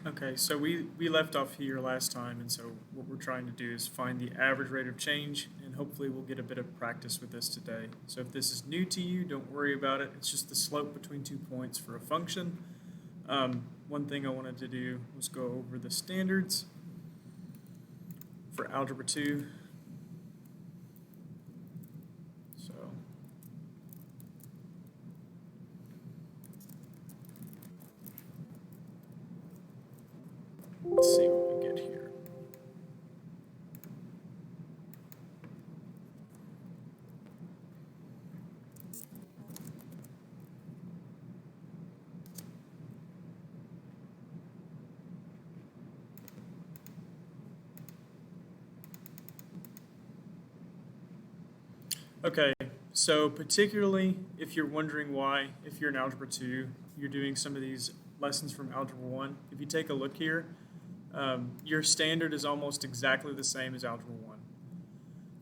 Okay, so we left off here last time, and so what we're trying to do is find the average rate of change, and hopefully we'll get a bit of practice with this today. So if this is new to you, don't worry about it. It's just the slope between 2 points for a function. One thing I wanted to do was go over the standards for Algebra 2. So let's see what we get here. Okay, so particularly if you're wondering why, if you're in Algebra 2, you're doing some of these lessons from Algebra 1, if you take a look here, your standard is almost exactly the same as Algebra 1.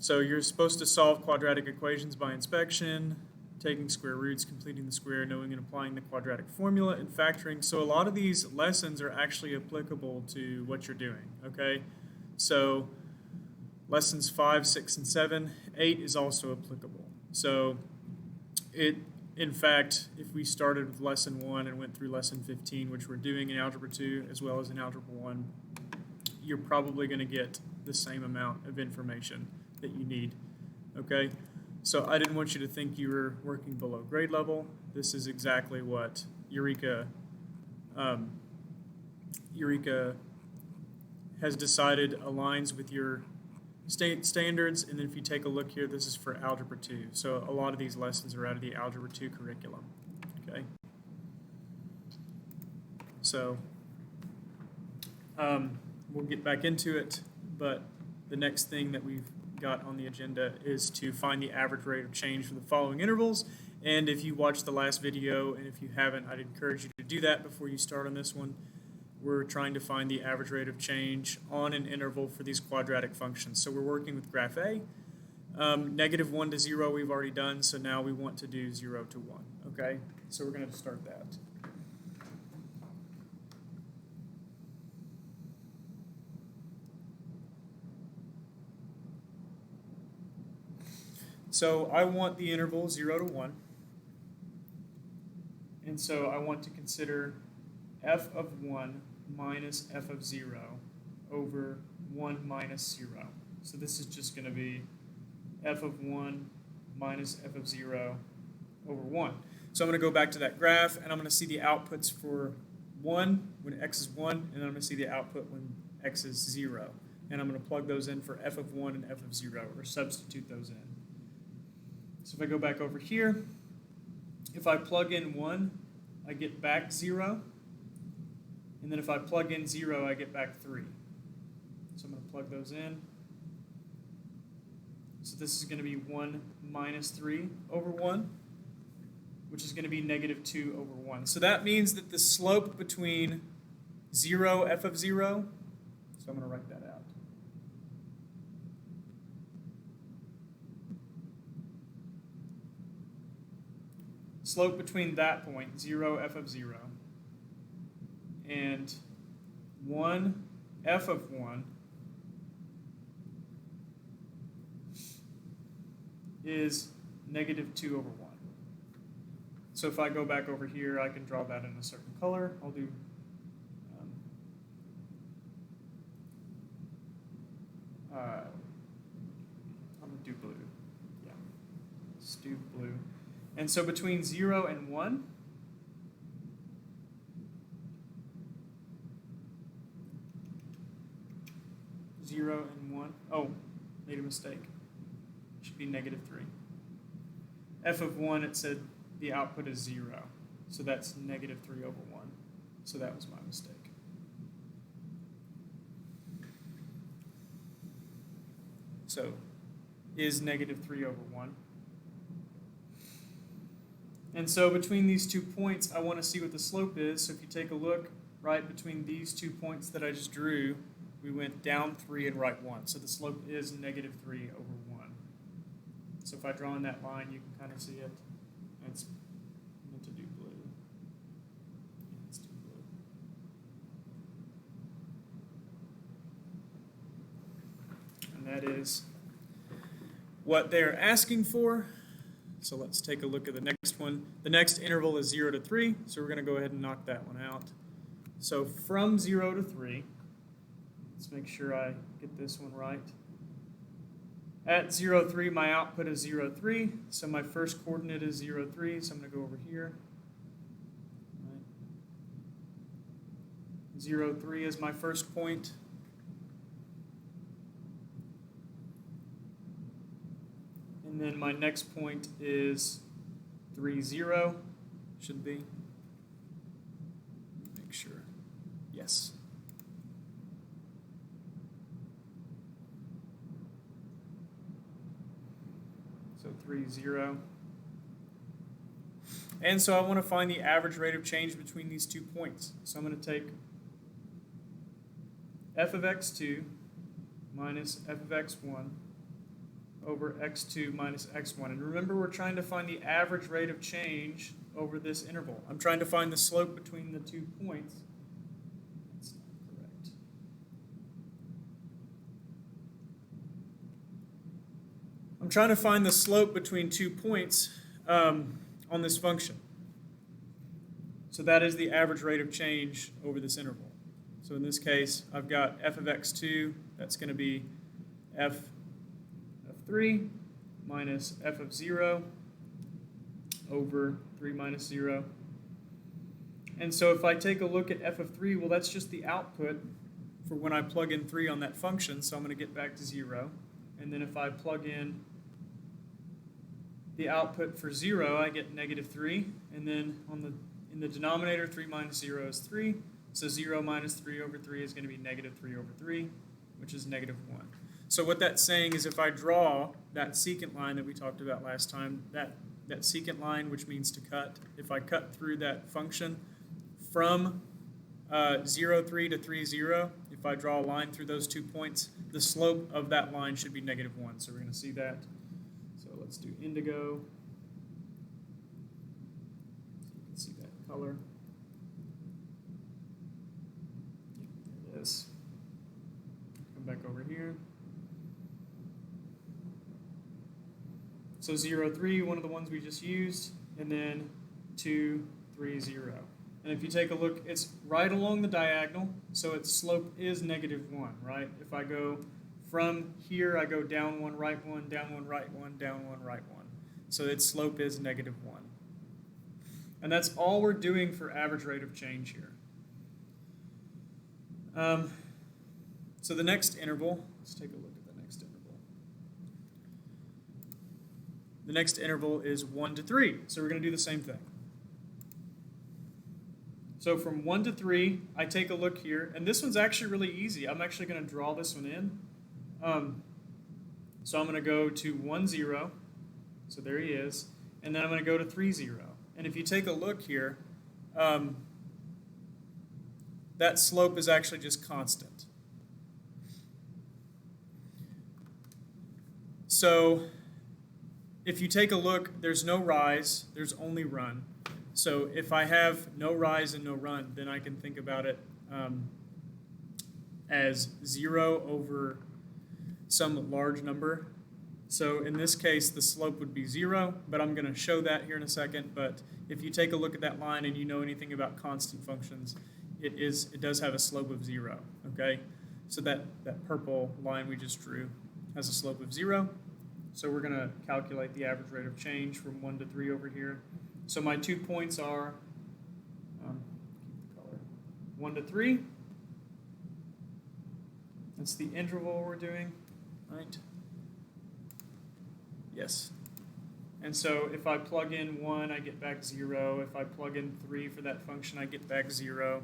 So you're supposed to solve quadratic equations by inspection, taking square roots, completing the square, knowing and applying the quadratic formula, and factoring. So a lot of these lessons are actually applicable to what you're doing, okay? So lessons 5, 6, and 7, 8 is also applicable. So in fact, if we started with lesson 1 and went through lesson 15, which we're doing in Algebra 2 as well as in Algebra 1, you're probably going to get the same amount of information that you need, okay? So I didn't want you to think you were working below grade level. This is exactly what Eureka has decided aligns with your standards, and then if you take a look here, this is for Algebra 2. So a lot of these lessons are out of the Algebra 2 curriculum, okay? So we'll get back into it, but the next thing that we've got on the agenda is to find the average rate of change for the following intervals. And if you watched the last video, and if you haven't, I'd encourage you to do that before you start on this one. We're trying to find the average rate of change on an interval for these quadratic functions. So we're working with graph A. -1 to 0 we've already done, so now we want to do 0 to 1, okay? So we're going to start that. So I want the interval 0 to 1. And so I want to consider f of 1 minus f of 0 over 1 minus 0. So this is just going to be f of 1 minus f of 0 over 1. So I'm going to go back to that graph, and I'm going to see the outputs for 1 when x is 1, and I'm going to see the output when x is 0. And I'm going to plug those in for f of 1 and f of 0, or substitute those in. So if I go back over here, if I plug in 1, I get back 0. And then if I plug in 0, I get back 3. So I'm going to plug those in. So this is going to be 1 minus 3 over 1, which is going to be -2 over 1. So that means that the slope between 0, f of 0, so I'm going to write that out. Slope between that point, 0, f of 0, and 1, f of 1 is -2 over 1. So if I go back over here, I can draw that in a certain color. I'll do I'm going to do blue. Yeah, let's do blue. And so between 0 and 1, made a mistake. It should be -3. F of 1, it said the output is 0. So that's -3 over 1. So that was my mistake. So is -3 over 1. And so between these 2 points, I want to see what the slope is. So if you take a look, right between these 2 points that I just drew, we went down 3 and right 1. So the slope is -3 over 1. So if I draw in that line, you can kind of see it. It's meant to do blue. Yeah, let's do blue. that is what they're asking for. So let's take a look at the next one. The next interval is 0 to 3, so we're going to go ahead and knock that one out. So from 0 to 3, let's make sure I get this one right. At 0, 3, my output is 0, 3, so my first coordinate is 0, 3, so I'm going to go over here. 0, 3 is my first point. And then my next point is 3, 0, should be. Make sure. Yes. So 3, 0. And so I want to find the average rate of change between these 2 points. So I'm going to take f of x2 minus f of x1 over x2 minus x1. And remember, we're trying to find the average rate of change over this interval. I'm trying to find the slope between the 2 points. That's not correct. I'm trying to find the slope between 2 points on this function. So that is the average rate of change over this interval. So in this case, I've got f of x2, that's going to be f of 3 minus f of 0 over 3 minus 0. And so if I take a look at f of 3, well, that's just the output for when I plug in 3 on that function, so I'm going to get back to 0. And then if I plug in the output for 0, I get negative 3. And then in the denominator, 3 minus 0 is 3. So 0 minus 3 over 3 is going to be negative 3 over 3, which is negative 1. So what that's saying is if I draw that secant line that we talked about last time, that secant line, which means to cut, if I cut through that function from 0, 3 to 3, 0, if I draw a line through those 2 points, the slope of that line should be negative 1. So we're going to see that. So let's do indigo. So you can see that color. There it is. Come back over here. So 0, 3, one of the ones we just used, and then 2, 3, 0. And if you take a look, it's right along the diagonal, so its slope is negative 1, right? If I go from here, I go down 1, right 1, down 1, right 1, down 1, right 1. So its slope is negative 1. And that's all we're doing for average rate of change here. So the next interval, let's take a look at the next interval. The next interval is 1 to 3, so we're going to do the same thing. So from 1 to 3, I take a look here, and this one's actually really easy. I'm actually going to draw this one in. So I'm going to go to 1, 0, so there he is, and then I'm going to go to 3, 0. And if you take a look here, that slope is actually just constant. So if you take a look, there's no rise, there's only run. So if I have no rise and no run, then I can think about it as 0 over some large number. So in this case, the slope would be 0, but I'm going to show that here in a second. But if you take a look at that line and you know anything about constant functions, it does have a slope of 0, okay? So that purple line we just drew has a slope of 0. So we're going to calculate the average rate of change from 1 to 3 over here. So my 2 points are, keep the color, 1 to 3. That's the interval we're doing, right? Yes. And so if I plug in 1, I get back 0. If I plug in 3 for that function, I get back 0.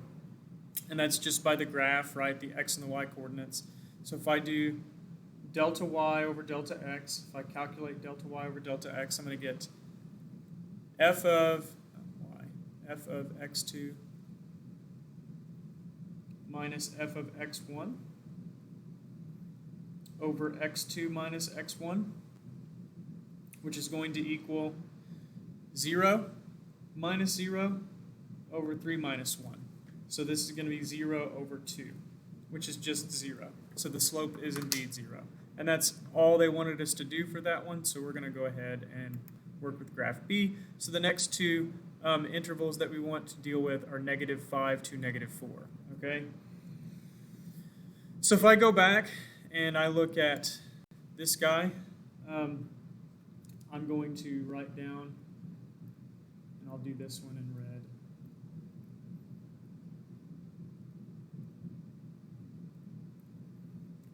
And that's just by the graph, right, the x and the y coordinates. So if I do delta y over delta x, if I calculate delta y over delta x, I'm going to get f of x2 minus f of x1 over x2 minus x1, which is going to equal 0 minus 0 over 3 minus 1. So this is going to be 0 over 2, which is just 0. So the slope is indeed 0. And that's all they wanted us to do for that one, so we're going to go ahead and work with graph B. So the next two intervals that we want to deal with are -5 to -4, okay? So if I go back and I look at this guy, I'm going to write down, and I'll do this one in red.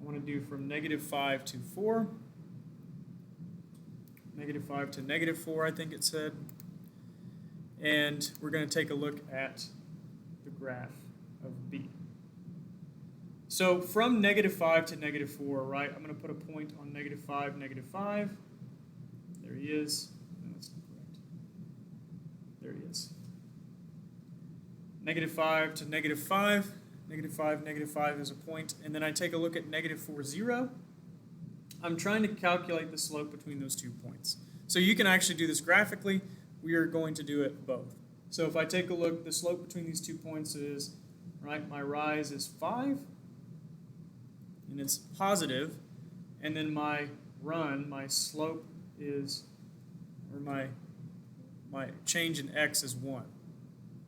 I want to do from -5 to 4, -5 to -4, I think it said. And we're going to take a look at the graph of B. So from -5 to -4, right, I'm going to put a point on -5, -5. There he is. No, that's not correct. There he is. -5 to -5. -5, -5 is a point. And then I take a look at -4, 0. I'm trying to calculate the slope between those 2 points. So you can actually do this graphically. We are going to do it both. So if I take a look, the slope between these 2 points is, right, my rise is 5, and it's positive, and then my run, my slope is, or my change in x is 1.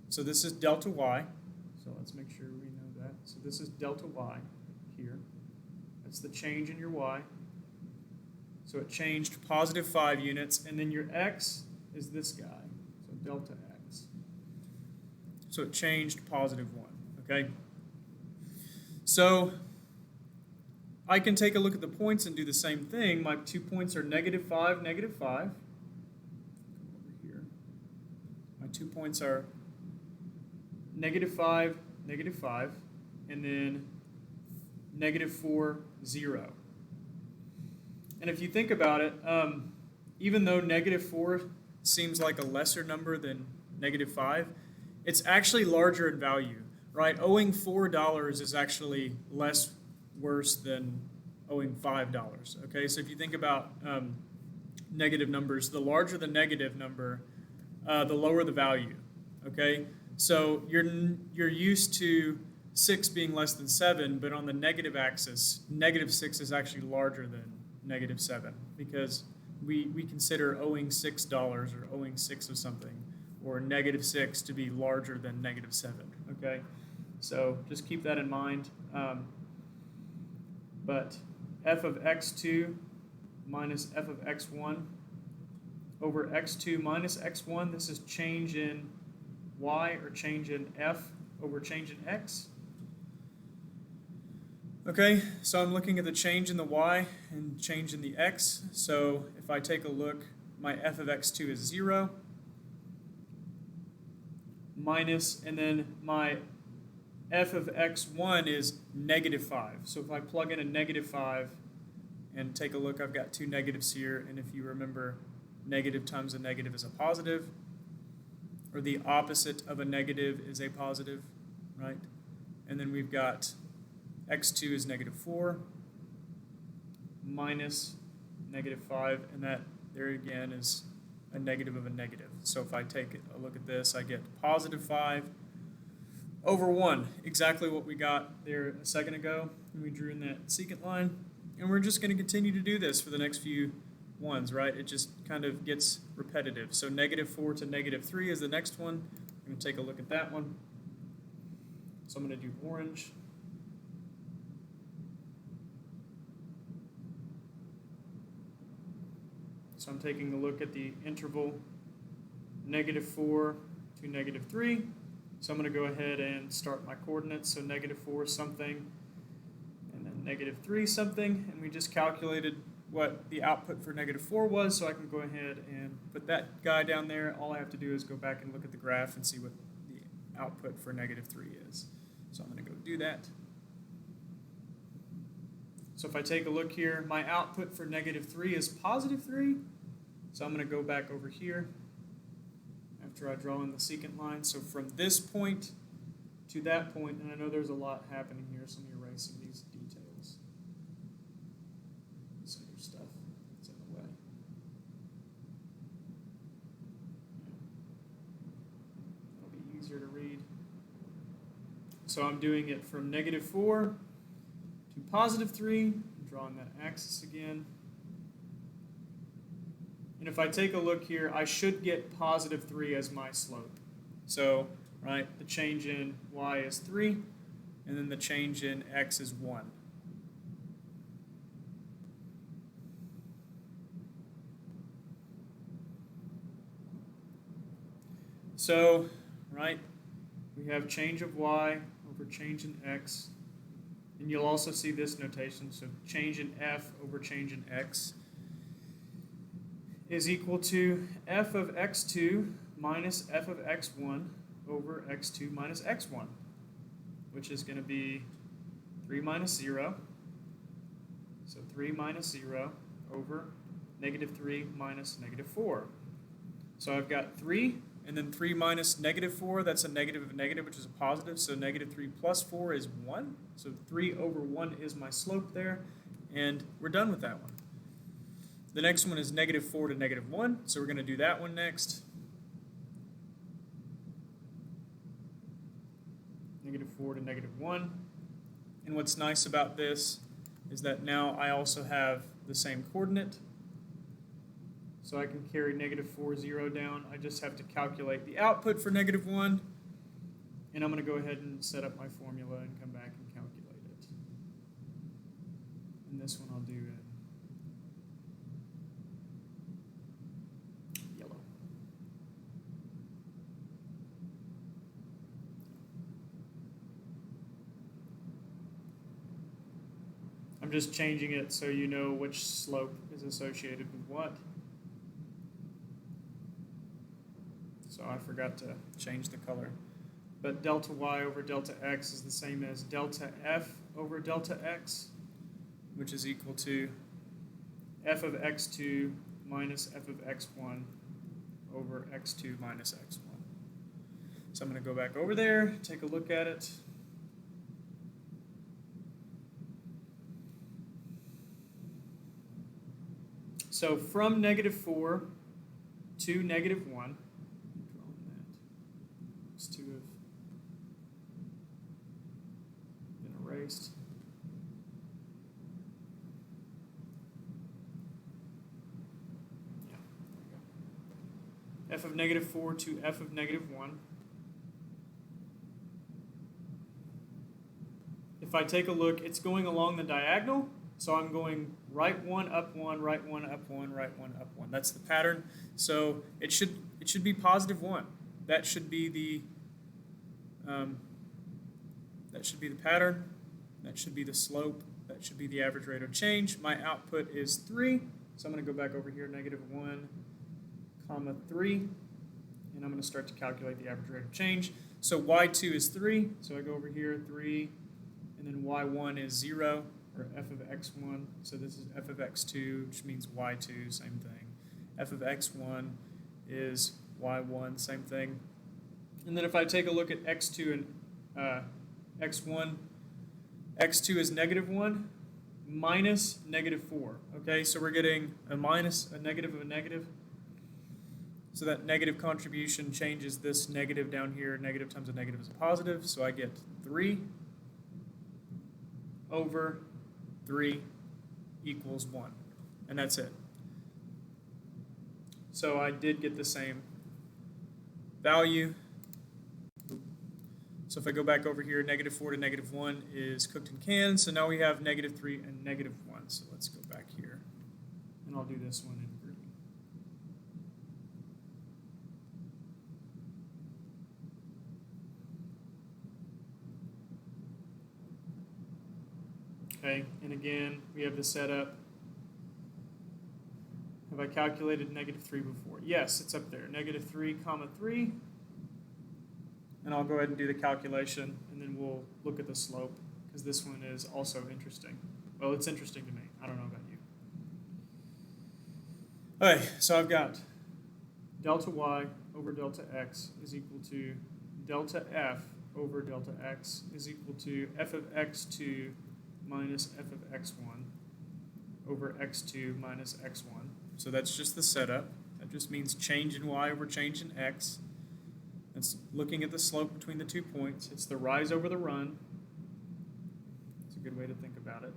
So this is delta y. So let's make sure we know that. So this is delta y here. That's the change in your y. So it changed +5 units, and then your x is this guy, so delta x. So it changed +1, okay? So I can take a look at the points and do the same thing. My 2 points are -5, -5. Over here. My 2 points are -5, -5, and then -4, 0. And if you think about it, even though -4 seems like a lesser number than -5, it's actually larger in value, right? Owing $4 is actually less worse than owing $5, okay? So if you think about negative numbers, the larger the negative number, the lower the value, okay? So you're used to 6 being less than 7, but on the negative axis, -6 is actually larger than -7 because we consider owing $6 or owing 6 of something or -6 to be larger than -7, okay? So just keep that in mind. But f of x2 minus f of x1 over x2 minus x1, this is change in y or change in f over change in x. Okay, so I'm looking at the change in the y and change in the x. So if I take a look, my f of x2 is 0 minus, and then my f of x1 is -5. So if I plug in a -5 and take a look, I've got 2 negatives here, and if you remember, negative times a negative is a positive, or the opposite of a negative is a positive, right? And then we've got x2 is -4 minus -5, and that there again is a negative of a negative. So if I take a look at this, I get +5 over 1, exactly what we got there a second ago when we drew in that secant line. And we're just going to continue to do this for the next few ones, right? It just kind of gets repetitive. So -4 to -3 is the next one. I'm going to take a look at that one. So I'm going to do orange. So I'm taking a look at the interval -4 to -3. So I'm going to go ahead and start my coordinates. So -4 something, and then -3 something, and we just calculated what the output for -4 was, so I can go ahead and put that guy down there. All I have to do is go back and look at the graph and see what the output for -3 is. So I'm going to go do that. So if I take a look here, my output for -3 is +3. So I'm going to go back over here after I draw in the secant line. So from this point to that point, and I know there's a lot happening here, so let me erase some of these details. Some other stuff that's in the way. It'll be easier to read. So I'm doing it from -4 to +3, drawing that axis again. And if I take a look here, I should get positive 3 as my slope. So, right, the change in y is 3, and then the change in x is 1. So, right, we have change of y over change in x. And you'll also see this notation, so change in f over change in x is equal to f of x2 minus f of x1 over x2 minus x1, which is going to be 3 minus 0. So 3 minus 0 over negative 3 minus negative 4. So I've got 3, and then 3 minus negative 4, that's a negative of negative, which is a positive, so negative 3 plus 4 is 1. So 3 over 1 is my slope there, and we're done with that one. The next one is negative 4 to negative 1, so we're going to do that one next. Negative 4 to negative 1. And what's nice about this is that now I also have the same coordinate. So I can carry negative 4, 0 down. I just have to calculate the output for negative 1. And I'm going to go ahead and set up my formula and come back and calculate it. And this one I'll do in yellow. I'm just changing it so you know which slope is associated with what. So I forgot to change the color. But delta y over delta x is the same as delta f over delta x, which is equal to f of x2 minus f of x1 over x2 minus x1. So I'm going to go back over there, take a look at it. So from negative 4 to negative 1, these two have been erased. Yeah, there we go. F of negative 4 to f of negative 1. If I take a look, it's going along the diagonal, so I'm going right 1, up 1, right 1, up 1, right 1, up 1. That's the pattern. So it should be positive 1. That should be the pattern. That should be the slope. That should be the average rate of change. My output is 3. So I'm going to go back over here, negative 1, comma 3. And I'm going to start to calculate the average rate of change. So y2 is 3. So I go over here, 3. And then y1 is 0, or f of x1. So this is f of x2, which means y2, same thing. F of x1 is y1, same thing. And then if I take a look at x2 and x1, x2 is negative 1 minus negative 4. Okay, so we're getting a minus, a negative of a negative. So that negative contribution changes this negative down here. Negative times a negative is a positive. So I get 3 over 3 equals 1. And that's it. So I did get the same value. So if I go back over here, negative 4 to negative 1 is cooked in cans. So now we have negative 3 and negative 1. So let's go back here. And I'll do this one in green. Okay, and again, we have the setup. Have I calculated negative 3 before? Yes, it's up there. Negative 3, comma 3. And I'll go ahead and do the calculation, and then we'll look at the slope, because this one is also interesting. Well, it's interesting to me. I don't know about you. Okay, so I've got delta y over delta x is equal to delta f over delta x is equal to f of x2 minus f of x1 over x2 minus x1. So that's just the setup. That just means change in y over change in x. It's looking at the slope between the 2 points. It's the rise over the run. It's a good way to think about it.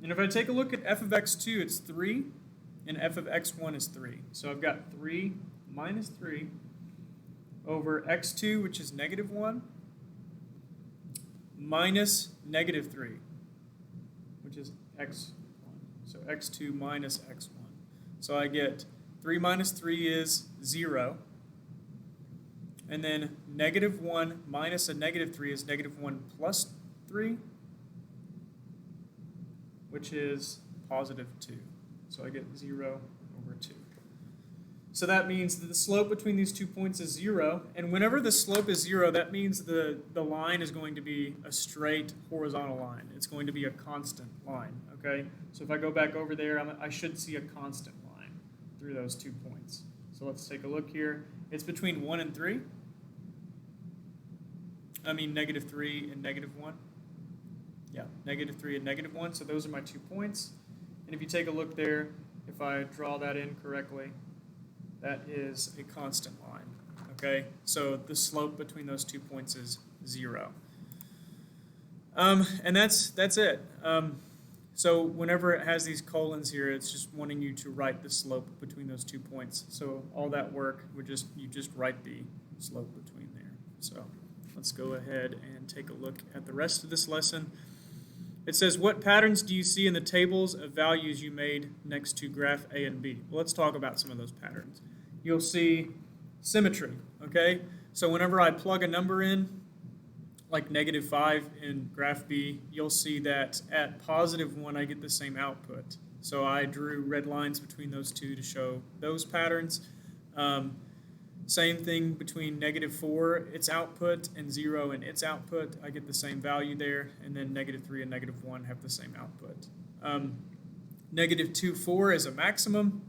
And if I take a look at f of x2, it's 3, and f of x1 is 3. So I've got 3 minus 3 over x2, which is negative 1, minus negative 3, which is x1. So x2 minus x1. So I get 3 minus 3 is 0. And then negative 1 minus a negative 3 is negative 1 plus 3, which is positive 2. So I get 0 over 2. So that means that the slope between these 2 points is 0. And whenever the slope is 0, that means the line is going to be a straight horizontal line. It's going to be a constant line, okay? So if I go back over there, I should see a constant line through those 2 points. So let's take a look here. It's between 1 and 3. I mean negative 3 and negative 1. Yeah, negative 3 and negative 1. So those are my 2 points. And if you take a look there, if I draw that in correctly, that is a constant line, okay? So the slope between those 2 points is 0. And that's it. So whenever it has these colons here, it's just wanting you to write the slope between those 2 points. So all that work, you just write the slope between there. So let's go ahead and take a look at the rest of this lesson. It says, what patterns do you see in the tables of values you made next to graph A and B? Well, let's talk about some of those patterns. You'll see symmetry, okay? So whenever I plug a number in, like negative 5 in graph B, you'll see that at positive 1 I get the same output. So I drew red lines between those two to show those patterns. Same thing between negative 4, its output, and 0 and its output. I get the same value there, and then negative 3 and negative 1 have the same output. Negative 2, 4 is a maximum,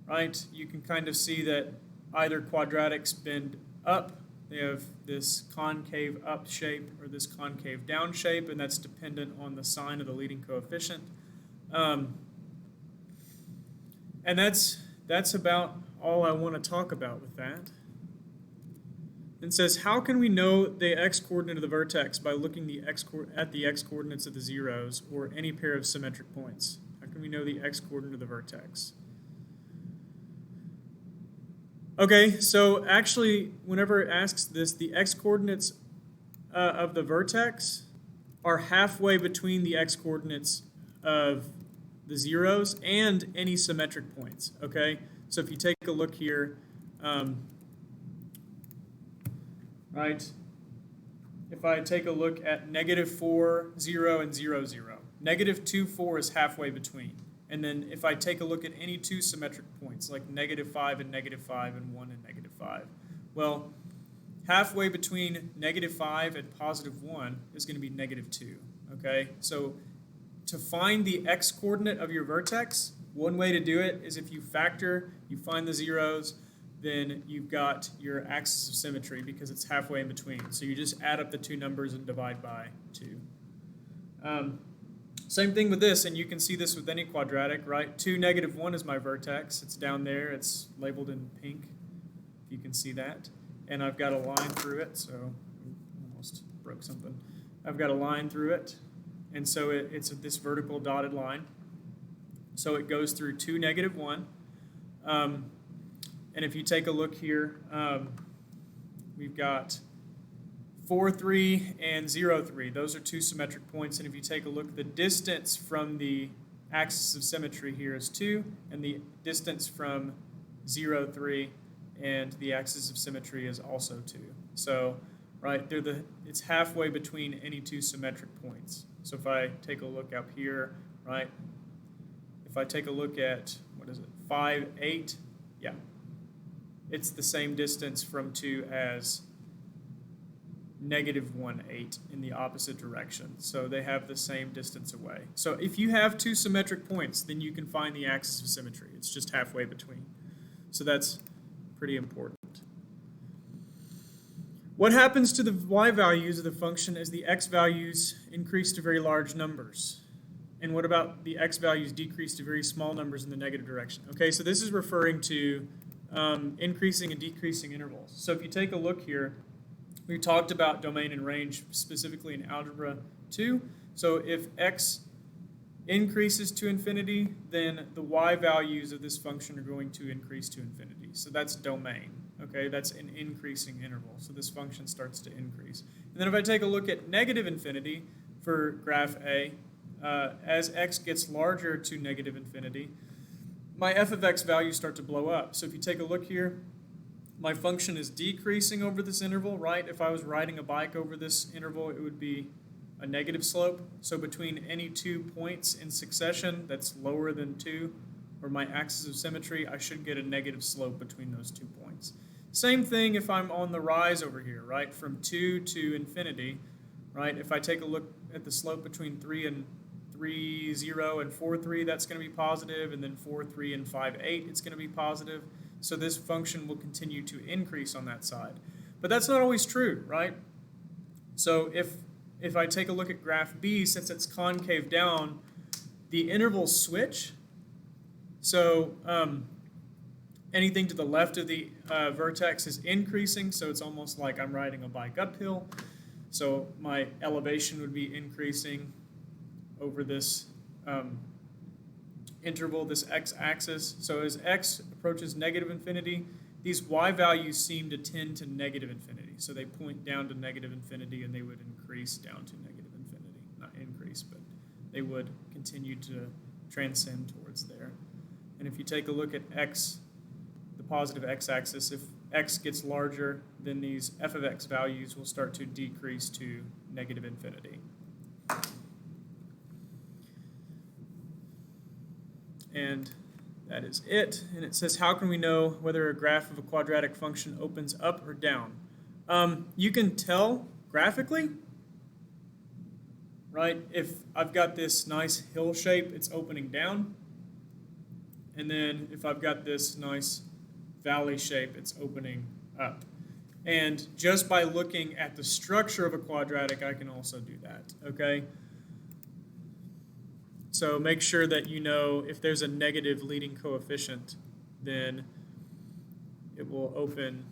right? You can kind of see that either quadratics bend up. They have this concave up shape or this concave down shape, and that's dependent on the sign of the leading coefficient. And that's about all I want to talk about with that. It says, how can we know the x-coordinate of the vertex by looking at the x-coordinates of the zeros or any pair of symmetric points? How can we know the x-coordinate of the vertex? Okay, so actually, whenever it asks this, the x-coordinates of the vertex are halfway between the x-coordinates of the zeros and any symmetric points, okay? So if you take a look here, right, if I take a look at negative 4, 0, and 0, 0, negative 2, 4 is halfway between. And then if I take a look at any two symmetric points, like negative 5 and 1 and negative 5, well, halfway between negative 5 and positive 1 is going to be negative 2, okay? So to find the x-coordinate of your vertex, one way to do it is if you factor, you find the zeros, then you've got your axis of symmetry because it's halfway in between. So you just add up the two numbers and divide by 2. Same thing with this, and you can see this with any quadratic, right? 2, negative 1 is my vertex. It's down there. It's labeled in pink, if you can see that. And I've got a line through it, so almost broke something. I've got a line through it, and so it's this vertical dotted line. So it goes through 2, negative 1. And if you take a look here, we've got 4, 3, and 0, 3. Those are two symmetric points. And if you take a look, the distance from the axis of symmetry here is 2, and the distance from 0, 3 and the axis of symmetry is also 2. So, right, it's halfway between any two symmetric points. So if I take a look up here, right, if I take a look at, 5, 8, yeah, it's the same distance from 2 as negative 1, 8 in the opposite direction. So they have the same distance away. So if you have two symmetric points, then you can find the axis of symmetry. It's just halfway between. So that's pretty important. What happens to the y values of the function as the x values increase to very large numbers? And what about the x values decrease to very small numbers in the negative direction? Okay, so this is referring to increasing and decreasing intervals. So if you take a look here, we talked about domain and range specifically in Algebra 2. So if x increases to infinity, then the y values of this function are going to increase to infinity. So that's domain, okay? That's an increasing interval. So this function starts to increase. And then if I take a look at negative infinity for graph A, as x gets larger to negative infinity, my f of x values start to blow up. So if you take a look here, my function is decreasing over this interval, right? If I was riding a bike over this interval, it would be a negative slope. So between any 2 points in succession that's lower than 2, or my axis of symmetry, I should get a negative slope between those 2 points. Same thing if I'm on the rise over here, right? From 2 to infinity, right? If I take a look at the slope between 3, 0, and 4, 3, that's going to be positive, and then 4, 3, and 5, 8, it's going to be positive. So this function will continue to increase on that side. But that's not always true, right? So if I take a look at graph B, since it's concave down, the intervals switch. So anything to the left of the vertex is increasing, so it's almost like I'm riding a bike uphill. So my elevation would be increasing over this interval, this x-axis. So as x approaches negative infinity, these y values seem to tend to negative infinity. So they point down to negative infinity, and they would increase down to negative infinity. Not increase, but they would continue to transcend towards there. And if you take a look at x, the positive x-axis, if x gets larger, then these f of x values will start to decrease to negative infinity. And that is it. And it says, how can we know whether a graph of a quadratic function opens up or down? You can tell graphically, right? If I've got this nice hill shape, it's opening down. And then if I've got this nice valley shape, it's opening up. And just by looking at the structure of a quadratic, I can also do that, okay? So make sure that you know if there's a negative leading coefficient, then it will open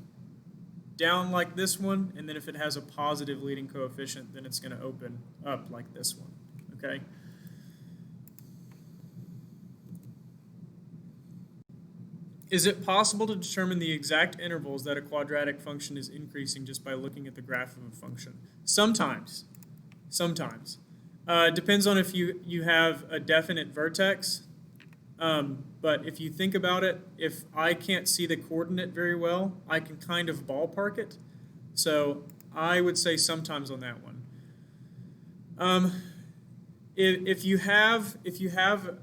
down like this one, and then if it has a positive leading coefficient, then it's going to open up like this one, okay? Is it possible to determine the exact intervals that a quadratic function is increasing just by looking at the graph of a function? Sometimes. Sometimes. Depends on if you have a definite vertex. But if you think about it, if I can't see the coordinate very well, I can kind of ballpark it. So I would say sometimes on that one. If you have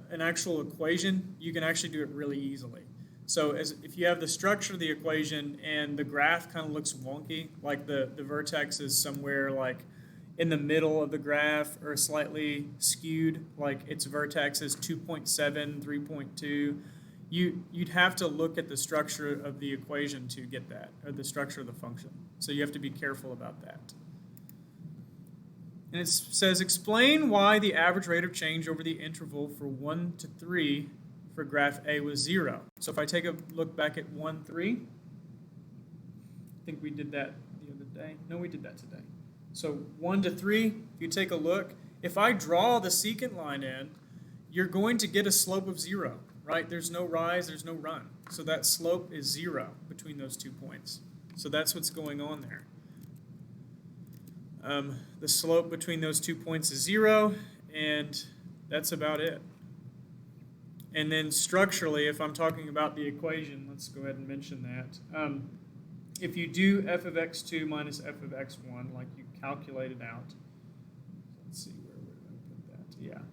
an actual equation, you can actually do it really easily. So if you have the structure of the equation and the graph kind of looks wonky, like the vertex is somewhere like in the middle of the graph or slightly skewed, like its vertex is 2.7, 3.2, you'd have to look at the structure of the equation to get that, or the structure of the function. So you have to be careful about that. And it says, explain why the average rate of change over the interval for 1 to 3 for graph A was 0. So if I take a look back at 1, 3, I think we did that the other day. No, we did that today. So 1 to 3, if you take a look, if I draw the secant line in, you're going to get a slope of 0, right? There's no rise, there's no run. So that slope is 0 between those 2 points. So that's what's going on there. The slope between those 2 points is 0, and that's about it. And then structurally, if I'm talking about the equation, let's go ahead and mention that. If you do f of x2 minus f of x1, like you calculate it out, let's see, where would I put that? Yeah.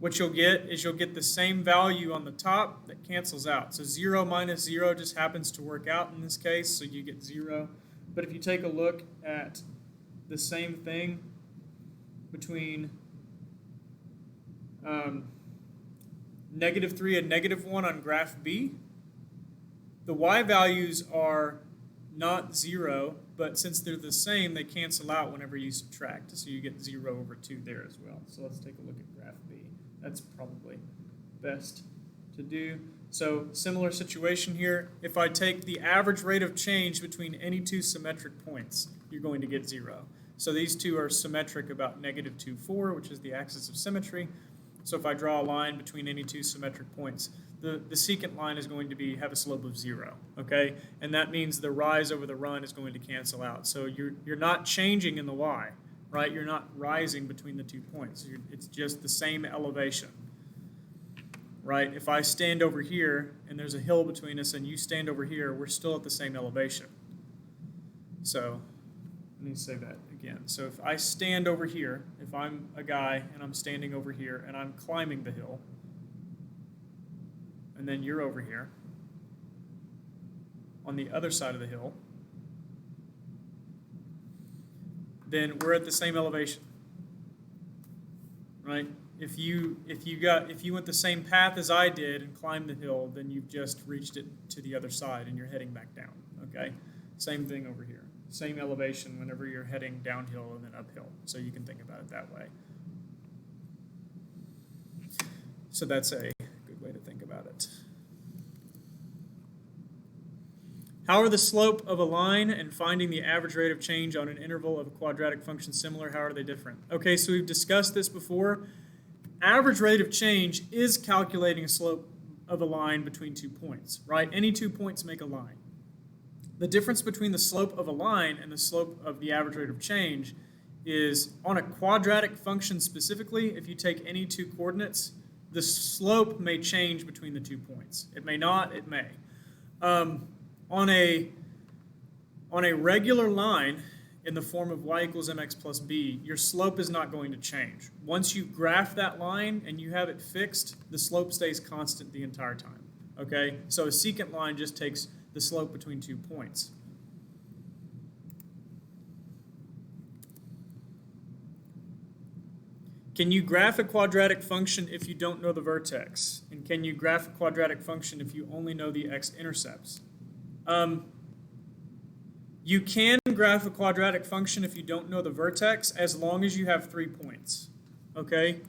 What you'll get is you'll get the same value on the top that cancels out. So 0 minus 0 just happens to work out in this case, so you get 0. But if you take a look at the same thing between -3 and -1 on graph B, the y values are not 0, but since they're the same, they cancel out whenever you subtract. So you get 0 over 2 there as well. So let's take a look at graph B. That's probably best to do. So similar situation here. If I take the average rate of change between any two symmetric points, you're going to get 0. So these two are symmetric about -2, 4, which is the axis of symmetry. So if I draw a line between any two symmetric points, the secant line is going to have a slope of 0, okay? And that means the rise over the run is going to cancel out. So you're not changing in the y, right? You're not rising between the 2 points. It's just the same elevation, right? If I stand over here and there's a hill between us and you stand over here, we're still at the same elevation. So let me say that again. So if I stand over here, if I'm a guy and I'm standing over here and I'm climbing the hill, and then you're over here on the other side of the hill, then we're at the same elevation, right? If you went the same path as I did and climbed the hill, then you've just reached it to the other side and you're heading back down, okay? Same thing over here. Same elevation whenever you're heading downhill and then uphill. So you can think about it that way. So that's a good way to think about it. How are the slope of a line and finding the average rate of change on an interval of a quadratic function similar? How are they different? Okay, so we've discussed this before. Average rate of change is calculating a slope of a line between 2 points, right? Any 2 points make a line. The difference between the slope of a line and the slope of the average rate of change is on a quadratic function specifically, if you take any 2 coordinates, the slope may change between the 2 points. It may not, it may. On a regular line in the form of y equals mx plus b, your slope is not going to change. Once you graph that line and you have it fixed, the slope stays constant the entire time. Okay? So a secant line just takes the slope between 2 points. Can you graph a quadratic function if you don't know the vertex? And can you graph a quadratic function if you only know the x-intercepts? You can graph a quadratic function if you don't know the vertex as long as you have 3 points, okay?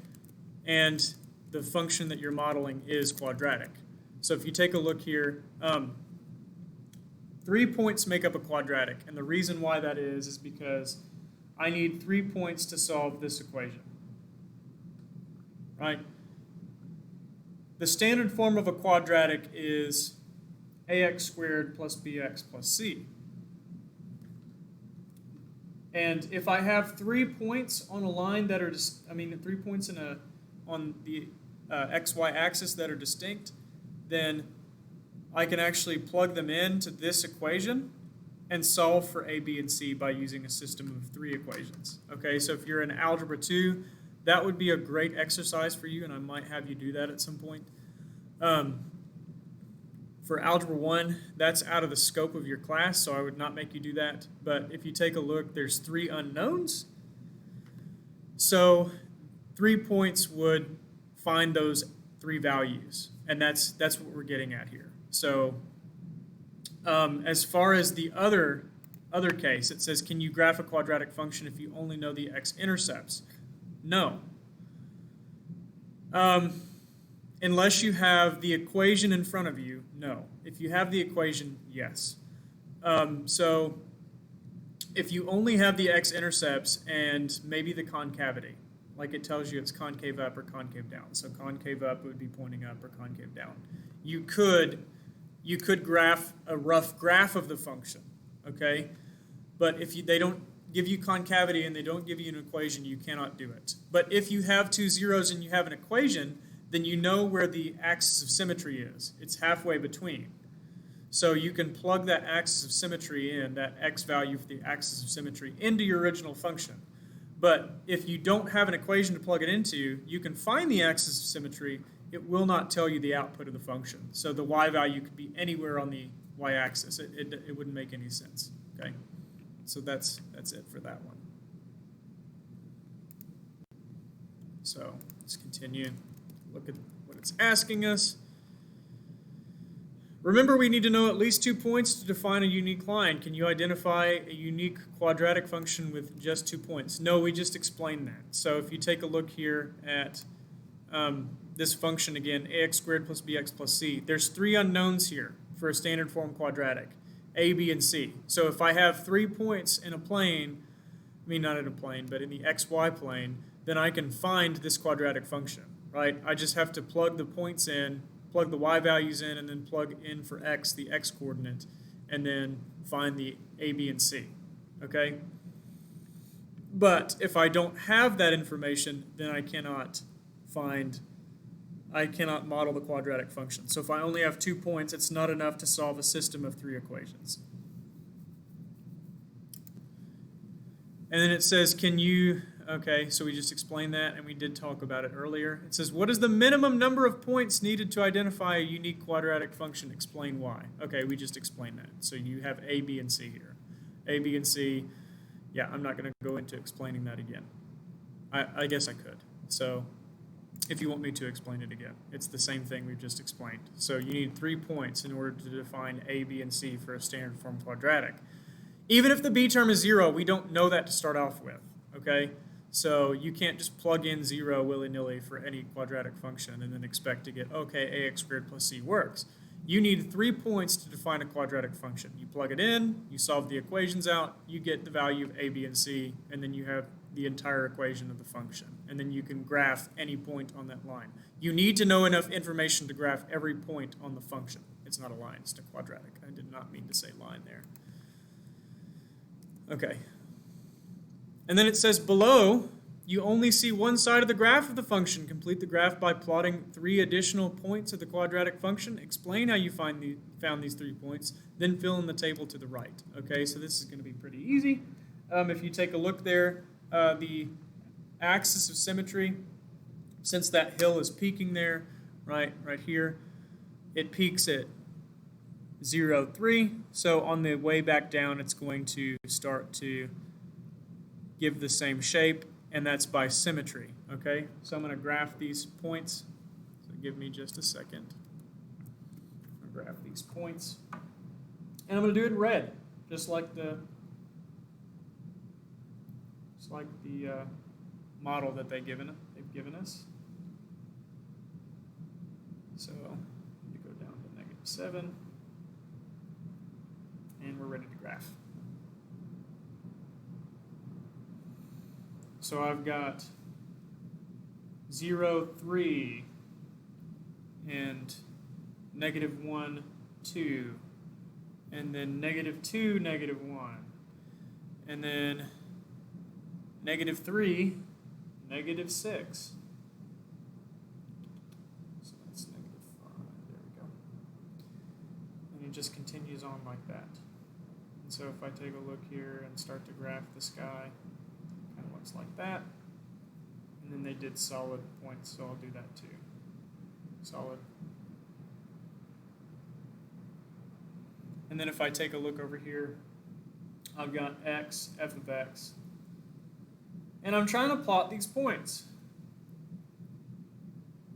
And the function that you're modeling is quadratic. So if you take a look here, 3 points make up a quadratic, and the reason why that is because I need 3 points to solve this equation, right? The standard form of a quadratic is ax squared plus bx plus c. And if I have 3 points on a line that are, 3 points on the xy axis that are distinct, then I can actually plug them into this equation and solve for a, b, and c by using a system of 3 equations. Okay, so if you're in Algebra 2, that would be a great exercise for you, and I might have you do that at some point. For Algebra 1, that's out of the scope of your class, so I would not make you do that. But if you take a look, there's 3 unknowns. So 3 points would find those 3 values, and that's what we're getting at here. So as far as the other case, it says, can you graph a quadratic function if you only know the x-intercepts? No. Unless you have the equation in front of you, no. If you have the equation, yes. So if you only have the x-intercepts and maybe the concavity, like it tells you it's concave up or concave down. So concave up would be pointing up or concave down. You could graph a rough graph of the function, okay? But if they don't give you concavity and they don't give you an equation, you cannot do it. But if you have 2 zeros and you have an equation, then you know where the axis of symmetry is. It's halfway between. So you can plug that axis of symmetry in, that x value for the axis of symmetry, into your original function. But if you don't have an equation to plug it into, you can find the axis of symmetry. It will not tell you the output of the function. So the y value could be anywhere on the y-axis. It wouldn't make any sense. Okay, so that's it for that one. So let's continue. Look at what it's asking us. Remember, we need to know at least 2 points to define a unique line. Can you identify a unique quadratic function with just 2 points? No, we just explained that. So if you take a look here at this function again, ax squared plus bx plus c, there's 3 unknowns here for a standard form quadratic, a, b, and c. So if I have 3 points in a plane, not in a plane, but in the xy plane, then I can find this quadratic function. right? I just have to plug the points in, plug the y values in, and then plug in for x, the x coordinate, and then find the a, b, and c, okay? But if I don't have that information, then I cannot model the quadratic function. So if I only have 2 points, it's not enough to solve a system of 3 equations. And then it says, okay, so we just explained that, and we did talk about it earlier. It says, what is the minimum number of points needed to identify a unique quadratic function? Explain why. Okay, we just explained that. So you have a, b, and c here. A, b, and c. Yeah, I'm not going to go into explaining that again. I guess I could. So if you want me to explain it again, it's the same thing we've just explained. So you need 3 points in order to define a, b, and c for a standard form quadratic. Even if the b term is 0, we don't know that to start off with, okay? So you can't just plug in 0 willy-nilly for any quadratic function and then expect to get, okay, ax squared plus c works. You need 3 points to define a quadratic function. You plug it in, you solve the equations out, you get the value of a, b, and c, and then you have the entire equation of the function. And then you can graph any point on that line. You need to know enough information to graph every point on the function. It's not a line, it's a quadratic. I did not mean to say line there. Okay. And then it says below, you only see one side of the graph of the function. Complete the graph by plotting 3 additional points of the quadratic function. Explain how you found these 3 points, then fill in the table to the right. Okay, so this is going to be pretty easy. If you take a look there, the axis of symmetry, since that hill is peaking there, right here, it peaks at 0, 3. So on the way back down, it's going to start to give the same shape, and that's by symmetry, okay? So I'm going to graph these points. So give me just a second. I'm going to graph these points. And I'm going to do it in red, just like the model that they've given us. So I'm going to go down to -7. And we're ready to graph. So I've got 0, 3, and -1, 2, and then -2, -1, and then -3, -6. So that's -5. There we go. And it just continues on like that. And so if I take a look here and start to graph the sky, it kind of looks like that. And then they did solid points, so I'll do that too. Solid. And then if I take a look over here, I've got x, f of x. And I'm trying to plot these points.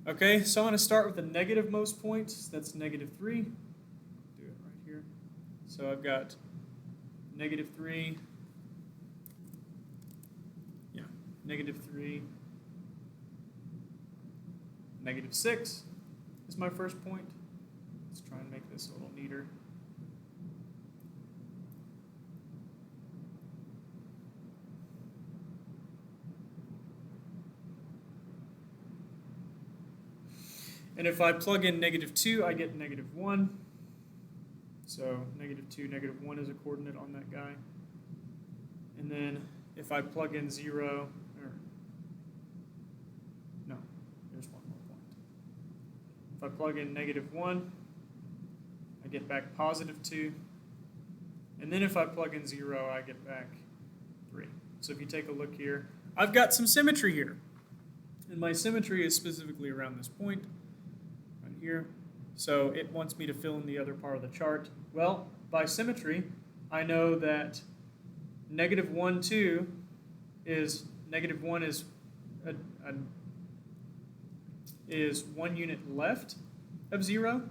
Okay, so I'm going to start with the negative most points. That's -3. Do it right here. So I've got -3. Yeah, -3. -6 is my first point. Let's try and make this a little neater. And if I plug in -2, I get -1. So -2, -1 is a coordinate on that guy. And then if I plug in 0, no, there's one more point. If I plug in -1, I get back +2. And then if I plug in 0, I get back 3. So if you take a look here, I've got some symmetry here. And my symmetry is specifically around this point. Here. So it wants me to fill in the other part of the chart. Well, by symmetry, I know that -1, 2 is -1 is 1 unit left of 0.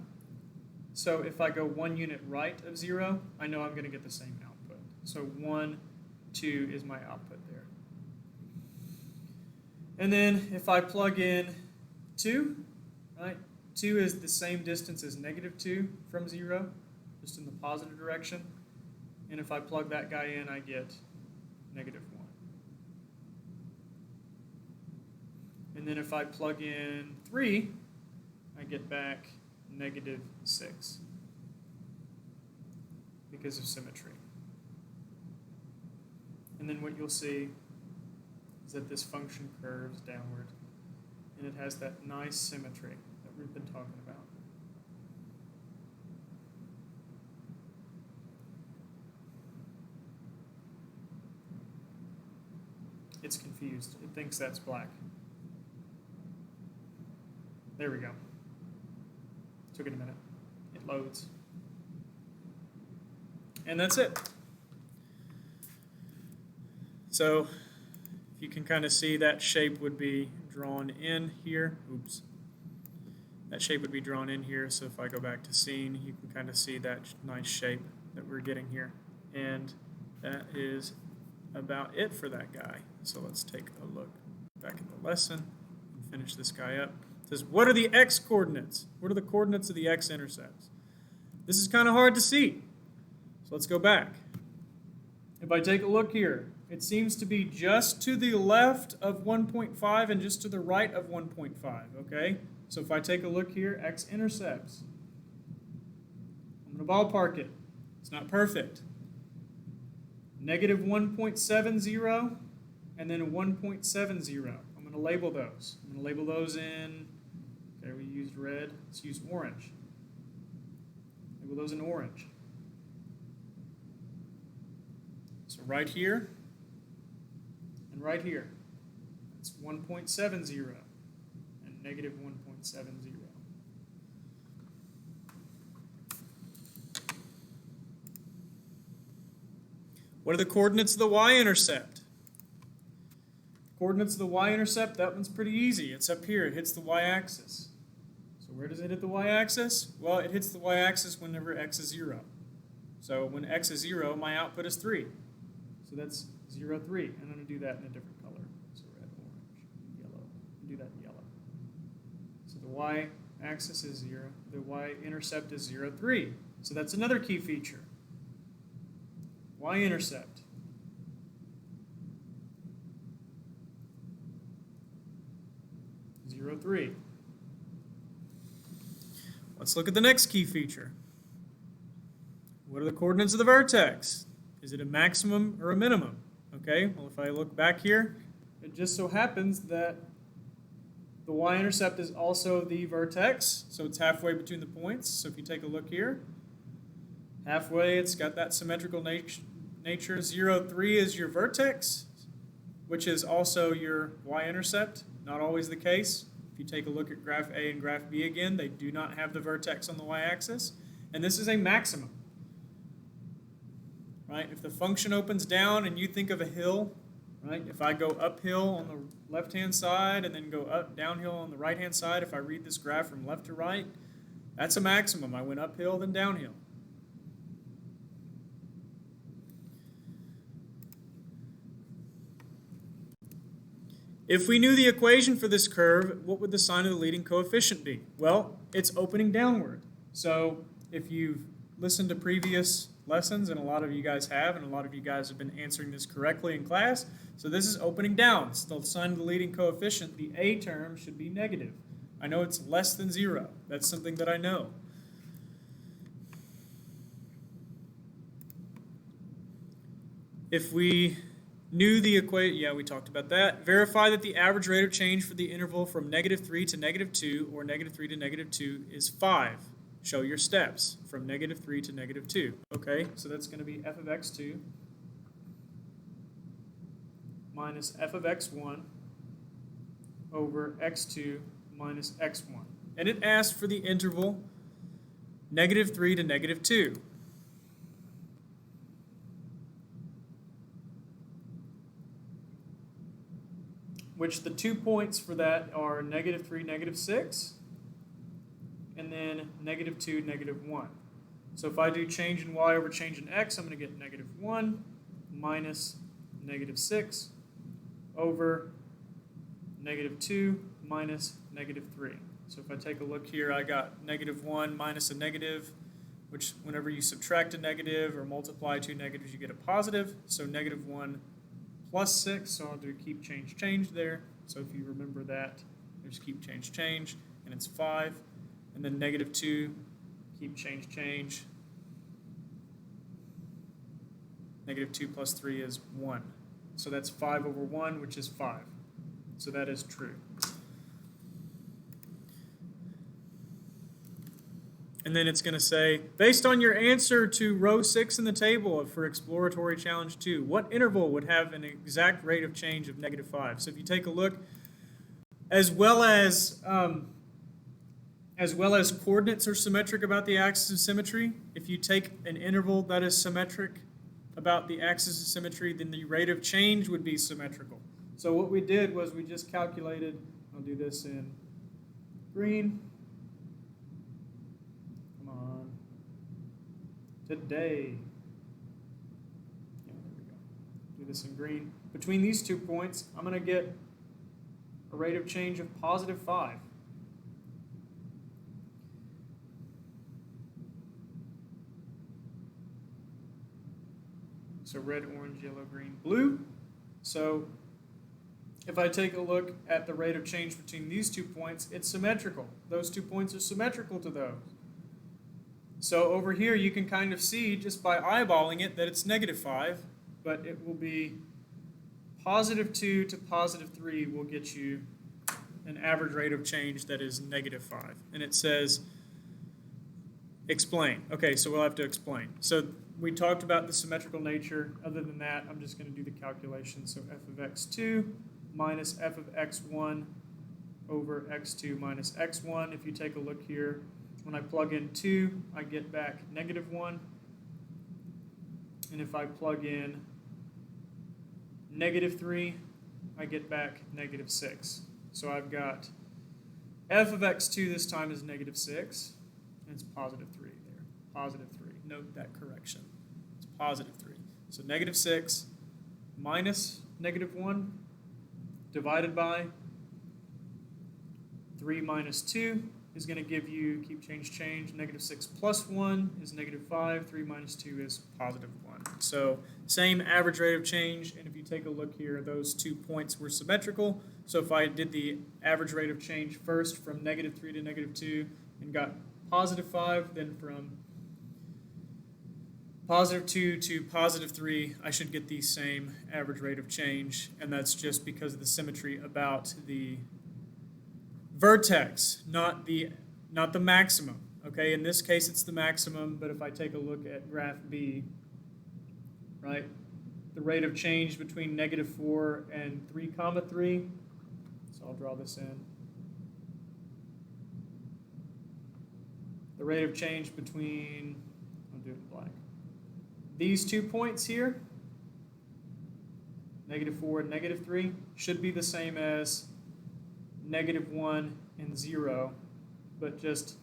So if I go 1 unit right of 0, I know I'm going to get the same output. So 1, 2 is my output there. And then if I plug in 2, right? 2 is the same distance as -2 from 0, just in the positive direction. And if I plug that guy in, I get -1. And And then if I plug in 3, I get back -6 because of symmetry. And then what you'll see is that this function curves downward, and it has that nice symmetry that we've been talking about. It's confused. It thinks that's black. There we go. Took it a minute. It loads. And that's it. So if you can kind of see, that shape would be drawn in here. Oops. That shape would be drawn in here. So if I go back to scene, you can kind of see that nice shape that we're getting here. And that is about it for that guy. So let's take a look back at the lesson and finish this guy up. It says, what are the x coordinates? What are the coordinates of the x-intercepts? This is kind of hard to see. So let's go back. If I take a look here, it seems to be just to the left of 1.5 and just to the right of 1.5, okay? So if I take a look here, x-intercepts. I'm going to ballpark it. It's not perfect. -1.70 and then a 1.70. I'm going to label those. I'm going to label those in, okay, we used red. Let's use orange. Label those in orange. So right here and right here, it's 1.70 and -1.70. What are the coordinates of the y-intercept? Coordinates of the y-intercept, that one's pretty easy. It's up here. It hits the y-axis. So where does it hit the y-axis? Well, it hits the y-axis whenever x is 0. So when x is 0, my output is 3. So that's 0, 3. And I'm going to do that in a different color. So red, orange, yellow. Do that in yellow. So the y-axis is 0. The y-intercept is 0, 3. So that's another key feature. Y-intercept. 0, 3. Let's look at the next key feature. What are the coordinates of the vertex? Is it a maximum or a minimum? Okay, well, if I look back here, it just so happens that the y-intercept is also the vertex, so it's halfway between the points. So if you take a look here, halfway it's got that symmetrical nature. 0, 3 is your vertex, which is also your y-intercept. Not always the case. If you take a look at graph A and graph B again, they do not have the vertex on the y-axis. And this is a maximum. Right? If the function opens down and you think of a hill, right? If I go uphill on the left-hand side and then go downhill on the right-hand side, if I read this graph from left to right, that's a maximum. I went uphill, then downhill. If we knew the equation for this curve, what would the sign of the leading coefficient be? Well, it's opening downward. So if you've listened to previous lessons, and a lot of you guys have, and a lot of you guys have been answering this correctly in class, so this is opening down. It's the sign of the leading coefficient. The A term should be negative. I know it's less than 0. That's something that I know. If we knew the equation, yeah, we talked about that. Verify that the average rate of change for the interval from -3 to -2 or -3 to -2 is 5. Show your steps from -3 to -2. Okay, so that's going to be f of x2 minus f of x1 over x2 minus x1. And it asks for the interval -3 to -2. Which the 2 points for that are -3, -6, and then -2, -1. So if I do change in y over change in x, I'm going to get -1 minus -6 over -2 minus -3. So if I take a look here, I got -1 minus a negative, which whenever you subtract a negative or multiply two negatives, you get a positive. So -1 plus 6, so I'll do keep change there. So if you remember that, There's keep, change, change, and it's 5. And then negative 2, keep, change, change. Negative 2 plus 3 is 1. So that's 5 over 1, which is 5. So that is true. And then it's going to say, based on your answer to row 6 in the table for exploratory challenge 2, what interval would have an exact rate of change of negative 5? So if you take a look, as well as coordinates are symmetric about the axis of symmetry, if you take an interval that is symmetric about the axis of symmetry, then the rate of change would be symmetrical. So what we did was we just calculated, I'll do this in green. Today. Yeah, there we go. Do this in green. Between these 2 points, I'm going to get a rate of change of positive 5. So red, orange, yellow, green, blue. So if I take a look at the rate of change between these 2 points, it's symmetrical. Those 2 points are symmetrical to those. So over here you can kind of see just by eyeballing it that it's negative 5, but it will be positive 2 to positive 3 will get you an average rate of change that is negative 5. And it says explain. Okay, so we'll have to explain. So we talked about the symmetrical nature. Other than that, I'm just going to do the calculation. So f of x2 minus f of x1 over x2 minus x1. If you take a look here, when I plug in 2, I get back negative 1. And if I plug in negative 3, I get back negative 6. So I've got f of x2 this time is negative 6, and it's positive 3 there. Positive 3. Note that correction. It's positive 3. So negative 6 minus negative 1 divided by 3 minus 2 is going to give you, keep, change, change, negative 6 plus 1 is negative 5, 3 minus 2 is positive 1. So same average rate of change, and if you take a look here, those 2 points were symmetrical. So if I did the average rate of change first from negative 3 to negative 2 and got positive 5, then from positive 2 to positive 3, I should get the same average rate of change, and that's just because of the symmetry about the vertex, not the maximum. Okay, in this case it's the maximum, but if I take a look at graph B, right, the rate of change between negative 4 and 3 comma 3, so I'll draw this in. The rate of change between, I'll do it in black, these 2 points here, negative 4 and negative 3, should be the same as negative 1 and 0, but just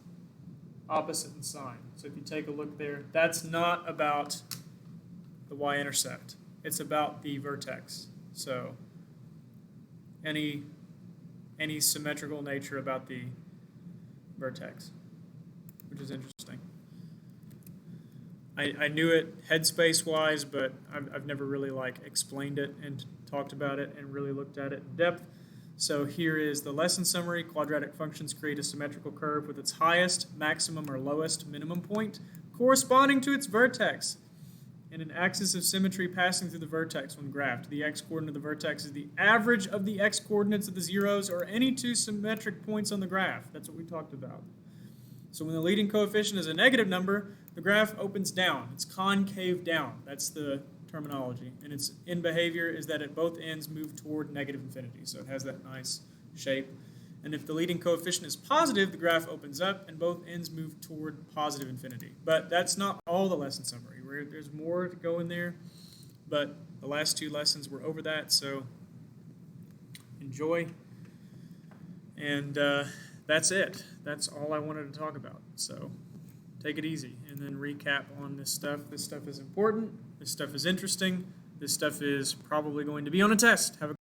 opposite in sign. So if you take a look there, that's not about the Y-intercept. It's about the vertex. So any symmetrical nature about the vertex, which is interesting. I knew it headspace-wise, but I've never really explained it and talked about it and really looked at it in depth. So here is the lesson summary. Quadratic functions create a symmetrical curve with its highest, maximum, or lowest minimum point corresponding to its vertex, and an axis of symmetry passing through the vertex when graphed. The x-coordinate of the vertex is the average of the x-coordinates of the zeros or any 2 symmetric points on the graph. That's what we talked about. So when the leading coefficient is a negative number, the graph opens down. It's concave down. That's the terminology. And its in behavior is that at both ends move toward negative infinity. So it has that nice shape. And if the leading coefficient is positive, the graph opens up and both ends move toward positive infinity. But that's not all the lesson summary. There's more to go in there, but the last 2 lessons were over that, so enjoy. And that's it. That's all I wanted to talk about. So take it easy and then recap on this stuff. This stuff is important. This stuff is interesting. This stuff is probably going to be on a test. Have a